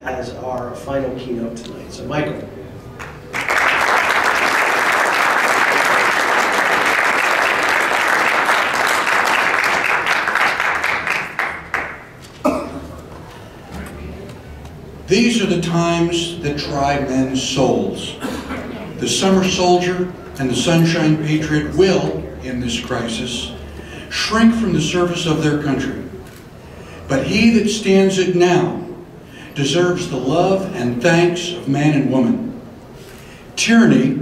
as our final keynote tonight. So, Michael. These are the times that try men's souls. The summer soldier and the sunshine patriot will, in this crisis, shrink from the service of their country. But he that stands it now deserves the love and thanks of man and woman. Tyranny,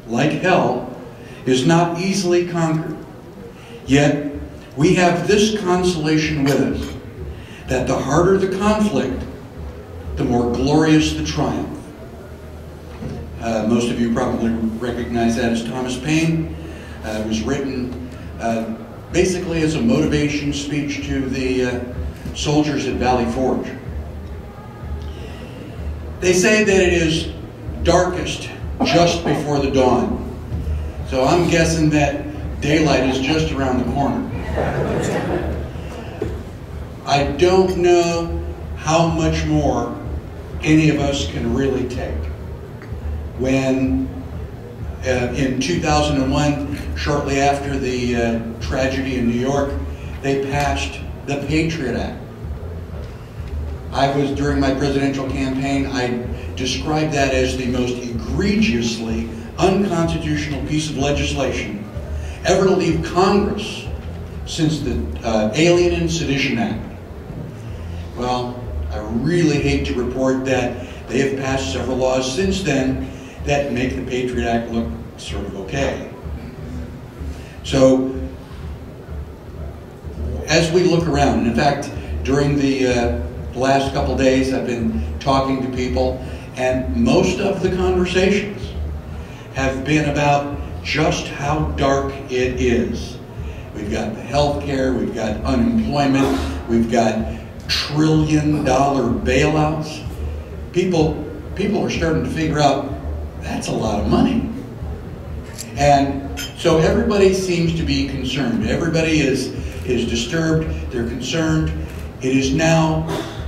like hell, is not easily conquered. Yet, we have this consolation with us, that the harder the conflict, the more glorious the triumph. Most of you probably recognize that as Thomas Paine. It was written basically as a motivation speech to the soldiers at Valley Forge. They say that it is darkest just before the dawn. So I'm guessing that daylight is just around the corner. I don't know how much more any of us can really take. When in 2001, shortly after the tragedy in New York, they passed the Patriot Act. During my presidential campaign, I described that as the most egregiously unconstitutional piece of legislation ever to leave Congress since the Alien and Sedition Act. Well, I really hate to report that they have passed several laws since then that make the Patriot Act look sort of okay. So, as we look around, and in fact, during the last couple days, I've been talking to people, and most of the conversations have been about just how dark it is. We've got the health care, we've got unemployment, we've got trillion-dollar bailouts. People are starting to figure out that's a lot of money. And so everybody seems to be concerned. Everybody is disturbed, they're concerned. It is now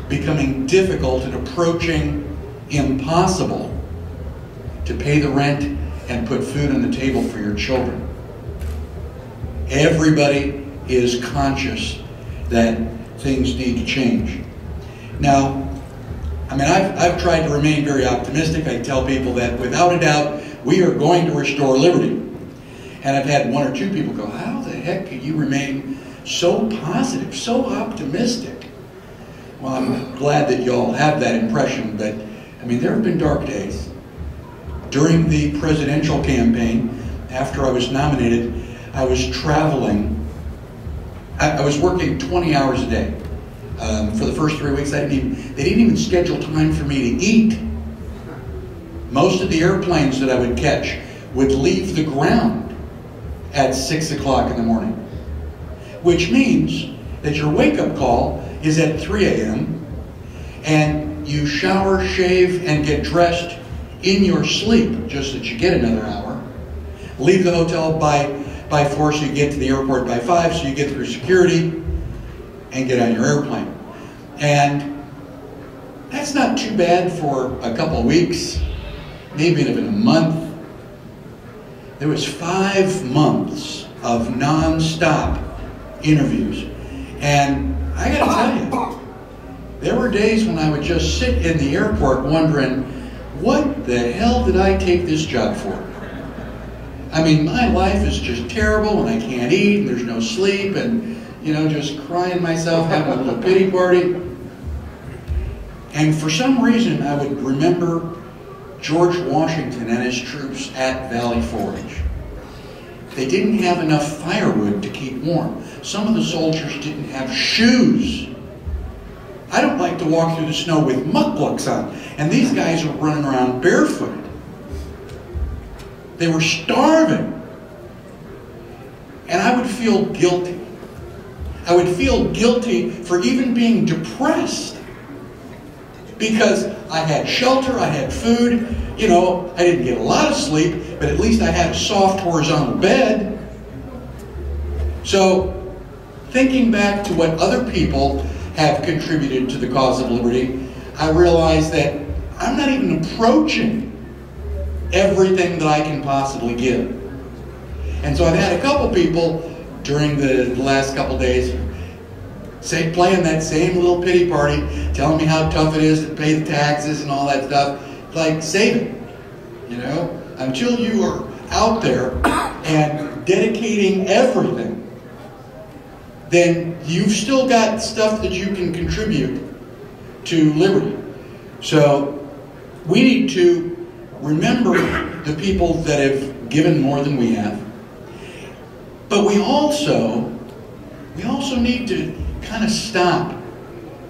becoming difficult and approaching impossible to pay the rent and put food on the table for your children. Everybody is conscious that things need to change. Now, I mean, I've tried to remain very optimistic. I tell people that without a doubt, we are going to restore liberty. And I've had one or two people go, how the heck can you remain so positive, so optimistic? Well, I'm glad that you all have that impression, but I mean, there have been dark days. During the presidential campaign, after I was nominated, I was traveling. I was working 20 hours a day. For the first 3 weeks, they didn't even schedule time for me to eat. Most of the airplanes that I would catch would leave the ground at 6 o'clock in the morning, which means that your wake-up call is at 3 a.m. and you shower, shave, and get dressed in your sleep just that you get another hour. Leave the hotel by 4 so you get to the airport by 5 so you get through security and get on your airplane. And that's not too bad for a couple of weeks, maybe even a month. There was 5 months of non-stop interviews. And I gotta tell you, there were days when I would just sit in the airport wondering, what the hell did I take this job for? I mean, my life is just terrible and I can't eat and there's no sleep and, you know, just crying myself, having a little pity party. And for some reason, I would remember George Washington and his troops at Valley Forge. They didn't have enough firewood to keep warm. Some of the soldiers didn't have shoes. I don't like to walk through the snow with mucklucks on. And these guys are running around barefoot. They were starving. And I would feel guilty. I would feel guilty for even being depressed. Because I had shelter, I had food, you know, I didn't get a lot of sleep, but at least I had a soft horizontal bed. So, thinking back to what other people have contributed to the cause of liberty, I realized that I'm not even approaching everything that I can possibly give. And so I've had a couple people during the last couple days playing that same little pity party, telling me how tough it is to pay the taxes and all that stuff. Like, save it, you know? Until you are out there and dedicating everything, then you've still got stuff that you can contribute to liberty. So we need to remember the people that have given more than we have. But we also need to kind of stop,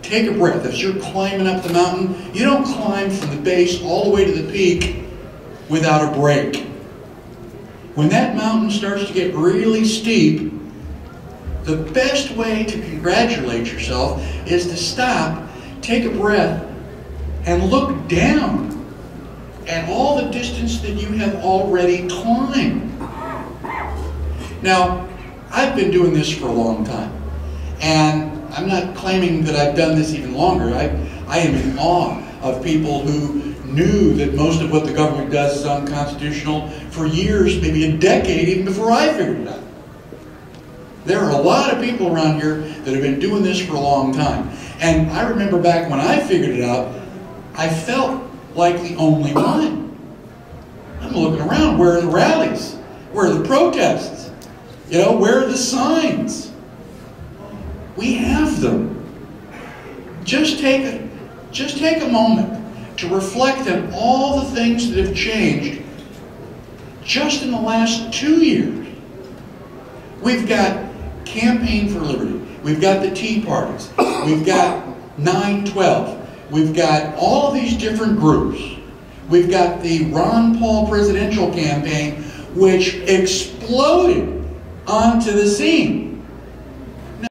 take a breath. As you're climbing up the mountain, you don't climb from the base all the way to the peak without a break. When that mountain starts to get really steep, the best way to congratulate yourself is to stop, take a breath, and look down at all the distance that you have already climbed. Now, I've been doing this for a long time, and I'm not claiming that I've done this even longer. I am in awe of people who knew that most of what the government does is unconstitutional for years, maybe a decade, even before I figured it out. There are a lot of people around here that have been doing this for a long time. And I remember back when I figured it out, I felt like the only one. I'm looking around, where are the rallies? Where are the protests? You know, where are the signs? We have them. Just take a moment to reflect on all the things that have changed just in the last 2 years. We've got Campaign for Liberty. We've got the Tea Parties. We've got 9/12. We've got all of these different groups. We've got the Ron Paul presidential campaign, which exploded onto the scene.